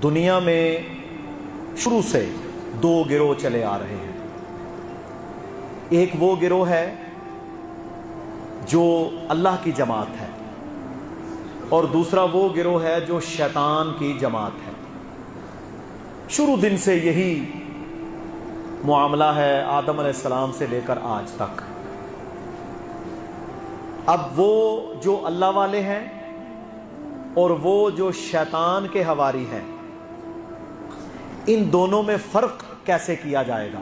دنیا میں شروع سے دو گروہ چلے آ رہے ہیں. ایک وہ گروہ ہے جو اللہ کی جماعت ہے، اور دوسرا وہ گروہ ہے جو شیطان کی جماعت ہے. شروع دن سے یہی معاملہ ہے، آدم علیہ السلام سے لے کر آج تک. اب وہ جو اللہ والے ہیں اور وہ جو شیطان کے حواری ہیں، ان دونوں میں فرق کیسے کیا جائے گا؟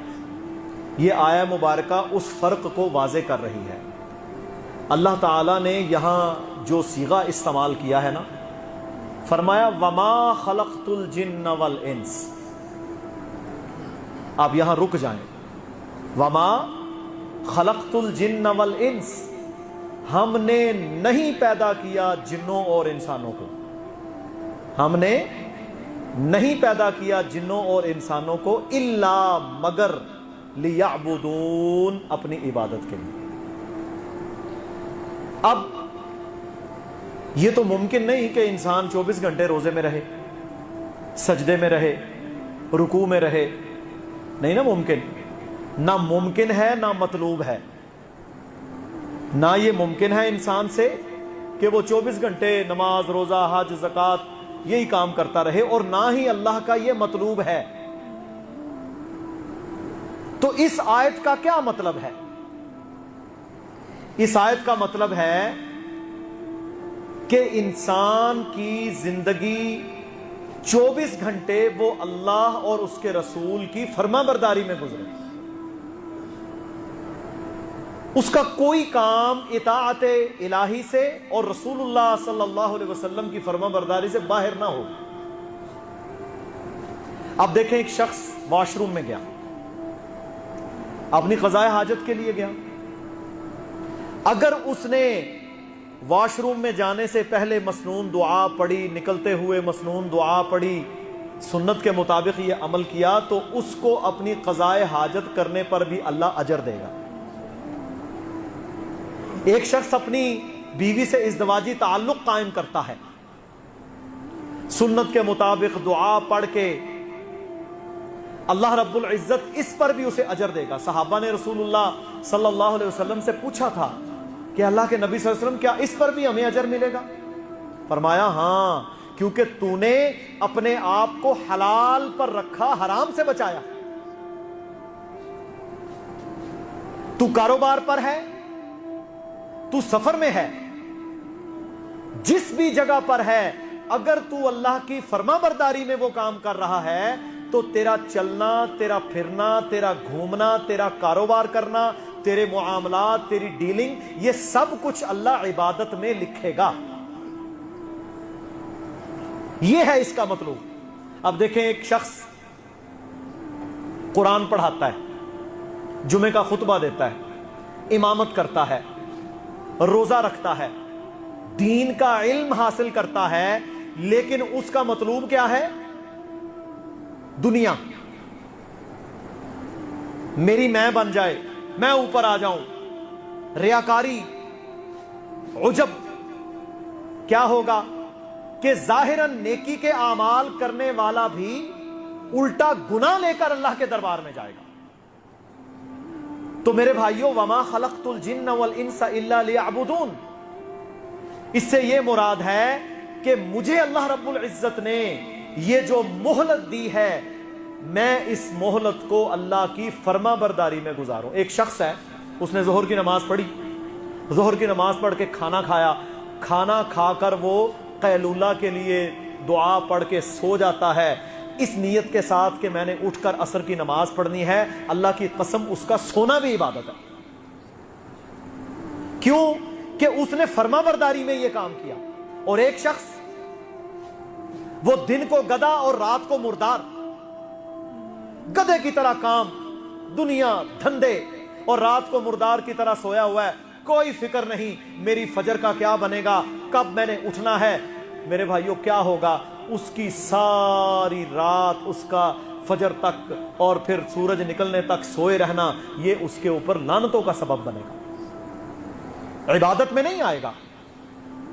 یہ آیہ مبارکہ اس فرق کو واضح کر رہی ہے. اللہ تعالیٰ نے یہاں جو صیغہ استعمال کیا ہے نا، فرمایا وَمَا خَلَقْتُ الْجِنَّ وَالْإِنسِ. آپ یہاں رک جائیں. وَمَا خَلَقْتُ الْجِنَّ وَالْإِنسِ، ہم نے نہیں پیدا کیا جنوں اور انسانوں کو. ہم نے نہیں پیدا کیا جنوں اور انسانوں کو الا مگر لیعبدون، اپنی عبادت کے لیے. اب یہ تو ممکن نہیں کہ انسان 24 گھنٹے روزے میں رہے، سجدے میں رہے، رکوع میں رہے. نہیں نا ممکن. نہ ممکن ہے نہ مطلوب ہے. نہ یہ ممکن ہے انسان سے کہ وہ 24 گھنٹے نماز، روزہ، حج، زکوٰۃ یہی کام کرتا رہے، اور نہ ہی اللہ کا یہ مطلوب ہے. تو اس آیت کا کیا مطلب ہے؟ اس آیت کا مطلب ہے کہ انسان کی زندگی 24 گھنٹے وہ اللہ اور اس کے رسول کی فرما برداری میں گزرے. اس کا کوئی کام اطاعت الہی سے اور رسول اللہ صلی اللہ علیہ وسلم کی فرما برداری سے باہر نہ ہو. اب دیکھیں، ایک شخص واش روم میں گیا، اپنی قضائے حاجت کے لیے گیا. اگر اس نے واش روم میں جانے سے پہلے مسنون دعا پڑھی، نکلتے ہوئے مسنون دعا پڑھی، سنت کے مطابق یہ عمل کیا، تو اس کو اپنی قضائے حاجت کرنے پر بھی اللہ اجر دے گا. ایک شخص اپنی بیوی سے ازدواجی تعلق قائم کرتا ہے، سنت کے مطابق دعا پڑھ کے، اللہ رب العزت اس پر بھی اسے اجر دے گا. صحابہ نے رسول اللہ صلی اللہ علیہ وسلم سے پوچھا تھا کہ اللہ کے نبی صلی اللہ علیہ وسلم کیا اس پر بھی ہمیں اجر ملے گا؟ فرمایا ہاں، کیونکہ تو نے اپنے آپ کو حلال پر رکھا، حرام سے بچایا. تو کاروبار پر ہے، تو سفر میں ہے، جس بھی جگہ پر ہے، اگر تو اللہ کی فرما برداری میں وہ کام کر رہا ہے تو تیرا چلنا، تیرا پھرنا، تیرا گھومنا، تیرا کاروبار کرنا، تیرے معاملات، تیری ڈیلنگ، یہ سب کچھ اللہ عبادت میں لکھے گا. یہ ہے اس کا مطلوب. اب دیکھیں، ایک شخص قرآن پڑھاتا ہے، جمعے کا خطبہ دیتا ہے، امامت کرتا ہے، روزہ رکھتا ہے، دین کا علم حاصل کرتا ہے، لیکن اس کا مطلوب کیا ہے؟ دنیا. میری میں بن جائے، میں اوپر آ جاؤں، ریاکاری، عجب. کیا ہوگا کہ ظاہراً نیکی کے اعمال کرنے والا بھی الٹا گناہ لے کر اللہ کے دربار میں جائے گا. تو میرے بھائیوں، وما خلقت الجن والانس الا لیعبدون، اس سے یہ مراد ہے کہ مجھے اللہ رب العزت نے یہ جو مہلت دی ہے، میں اس مہلت کو اللہ کی فرما برداری میں گزاروں. ایک شخص ہے، اس نے ظہر کی نماز پڑھی، ظہر کی نماز پڑھ کے کھانا کھایا، کھانا کھا کر وہ قیلولہ کے لیے دعا پڑھ کے سو جاتا ہے، اس نیت کے ساتھ کہ میں نے اٹھ کر عصر کی نماز پڑھنی ہے. اللہ کی قسم، اس کا سونا بھی عبادت ہے. کیوں؟ کہ اس نے فرما برداری میں یہ کام کیا. اور ایک شخص، وہ دن کو گدھا اور رات کو مردار، گدھے کی طرح کام، دنیا، دھندے، اور رات کو مردار کی طرح سویا ہوا ہے. کوئی فکر نہیں میری فجر کا کیا بنے گا، کب میں نے اٹھنا ہے. میرے بھائیوں، کیا ہوگا؟ اس کی ساری رات، اس کا فجر تک اور پھر سورج نکلنے تک سوئے رہنا، یہ اس کے اوپر لعنتوں کا سبب بنے گا، عبادت میں نہیں آئے گا.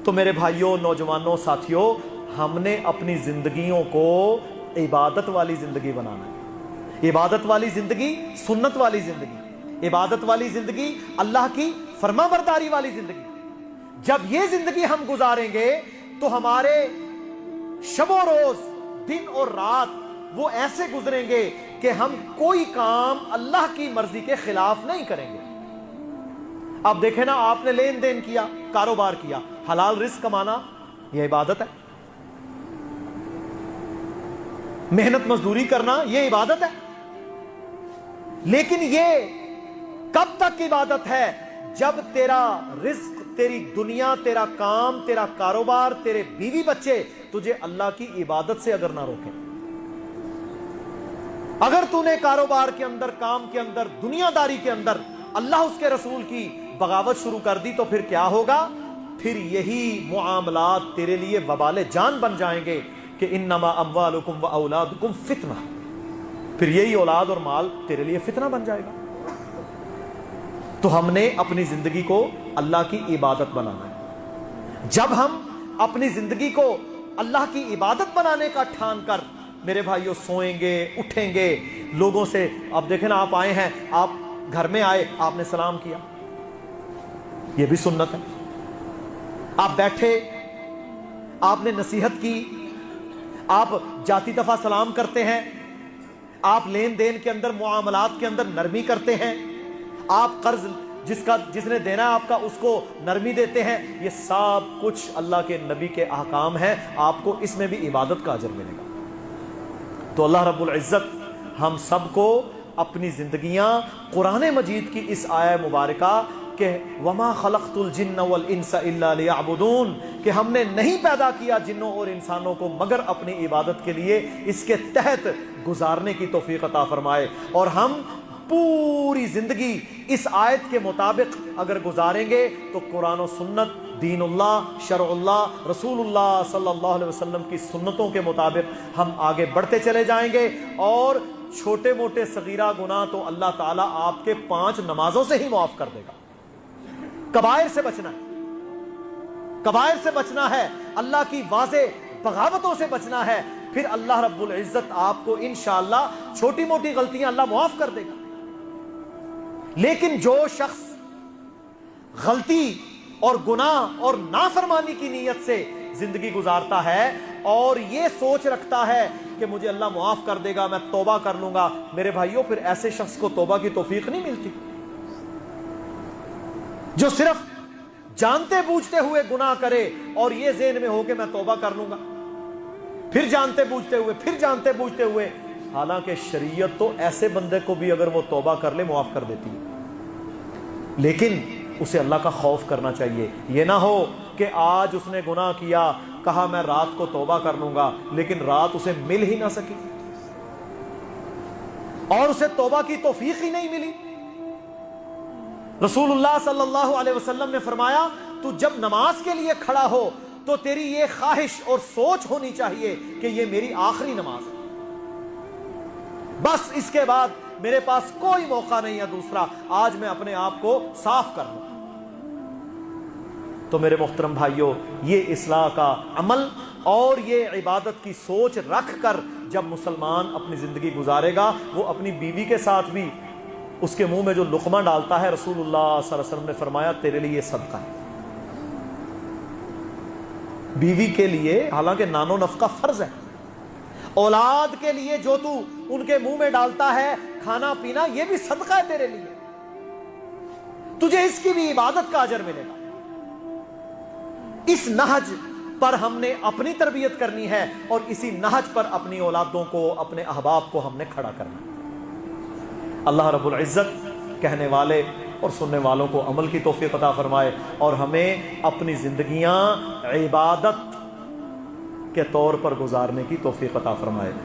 تو میرے بھائیوں، نوجوانوں، ساتھیوں، ہم نے اپنی زندگیوں کو इबादत वाली जिंदगी बनाना है। इबादत वाली जिंदगी, सुन्नत वाली जिंदगी, इबादत वाली जिंदगी, अल्लाह की फरमाबरदारी वाली जिंदगी। जब ये जिंदगी हम गुजारेंगे तो हमारे शबो रोज, दिन और रात वो ऐसे गुजरेंगे कि हम कोई काम अल्लाह की मर्जी के खिलाफ नहीं करेंगे। अब देखें ना, आपने लेन देन किया, कारोबार किया, हलाल रिस्क कमाना यह इबादत है। मेहनत मजदूरी करना यह इबादत है। लेकिन यह कब तक इबादत है? जब तेरा रिस्क, तेरी दुनिया, तेरा काम, तेरा कारोबार, तेरे बीवी बच्चे तुझे अल्लाह की इबादत से अगर ना रोके। अगर तूने कारोबार के अंदर, काम के अंदर, दुनियादारी के अंदर अल्लाह उसके रसूल की बगावत शुरू कर दी तो फिर क्या होगा? फिर यही मुआमलात तेरे लिए वबाले जान बन जाएंगे कि इन्नमा अम्वालुकुम व औलादुकुम फितना। फिर यही औलाद और माल तेरे लिए फितना बन जाएगा। तो हमने अपनी जिंदगी को अल्लाह की इबादत बनाना है। जब हम अपनी जिंदगी को अल्लाह की इबादत बनाने का ठान कर, मेरे भाइयों, सोएंगे, उठेंगे, लोगों से, आप देखें ना, आप आए हैं, आप घर में आए, आपने सलाम किया, यह भी सुन्नत है। आप बैठे, आपने नसीहत की, आप जाती दफा सलाम करते हैं, आप लेन देन के अंदर, मुआमलात के अंदर नरमी करते हैं, आप कर्ज जिसने देना है आपका उसको नरमी देते हैं। ये सब कुछ अल्लाह के नबी के अहकाम हैं। आपको इसमें भी इबादत का अजर मिलेगा। तो अल्लाह रब्बुल इज्जत हम सबको अपनी जिंदगियां कुरान मजीद की इस आया मुबारका के वमा खलक़तुल जिन्न वल इंसा इल्ला लियअबुदून, कि हमने नहीं पैदा किया जिन्नों और इंसानों को मगर अपनी इबादत के लिए, इसके तहत गुजारने की तौफीक अता फरमाए। और हम पूरी जिंदगी इस आयत के मुताबिक अगर गुजारेंगे तो कुरान और सुन्नत, दीनुल्लाह, शरउल्लाह, रसूलुल्लाह सल्लल्लाहु अलैहि वसल्लम की सुन्नतों के मुताबिक हम आगे बढ़ते चले जाएंगे। और छोटे मोटे सगीरा गुनाह तो अल्लाह ताला आपके 5 नमाजों से ही माफ कर देगा। कबायर से बचना है, कबायर से बचना है, अल्लाह की वाज़े बगावतों से बचना है, फिर अल्लाह रब्बुल इज्जत आपको इंशाअल्लाह छोटी मोटी गलतियां अल्लाह माफ कर देगा। लेकिन जो शख्स गलती और गुनाह और नाफरमानी की नीयत से जिंदगी गुजारता है और ये सोच रखता है कि मुझे अल्लाह माफ कर देगा, मैं तौबा कर लूंगा, मेरे भाइयों, फिर ऐसे शख्स को तौबा की तौफीक नहीं मिलती। जो सिर्फ जानते बूझते हुए गुनाह करे और ये ज़हन में हो कि मैं तौबा कर लूंगा, फिर जानते बूझते हुए, फिर जानते बूझते हुए, हालांकि शरीयत तो ऐसे बंदे को भी अगर वो तौबा कर ले माफ कर देती है। लेकिन उसे अल्लाह का खौफ करना चाहिए। ये ना हो कि आज उसने गुनाह किया, कहा मैं रात को तौबा कर लूंगा, लेकिन रात उसे मिल ही ना सकी और उसे तौबा की तौफीक ही नहीं मिली। रसूलुल्लाह सल्लल्लाहु अलैहि वसल्लम ने फरमाया, तू जब नमाज के लिए खड़ा हो तो तेरी ये ख्वाहिश और सोच होनी चाहिए कि ये मेरी आखिरी नमाज है, बस इसके बाद मेरे पास कोई मौका नहीं है दूसरा, आज मैं अपने आप को साफ कर लूं। तो मेरे मोहतरम भाइयों, ये इस्लाह का अमल और ये इबादत की सोच रख कर जब मुसलमान अपनी जिंदगी गुजारेगा, वो अपनी बीवी के साथ भी उसके मुंह में जो लुकमा डालता है, रसूलुल्लाह सल्लल्लाहु अलैहि वसल्लम ने फरमाया तेरे लिए सदका है। बीवी के लिए हालांकि नानो नफका फर्ज है, औलाद के लिए जो तू उनके मुंह में डालता है, खाना पीना, ये भी सदका है तेरे लिए, तुझे इसकी भी इबादत का अजर मिलेगा। इस नहज पर हमने अपनी तरबियत करनी है और इसी नहज पर अपनी औलादों को, अपने अहबाब को हमने खड़ा करना है। अल्लाह रब्बुल इज्जत कहने वाले और सुनने वालों को अमल की तौफीक अता फरमाए और हमें अपनी जिंदगियां इबादत के तौर पर गुजारने की तौफीक अता फरमाए।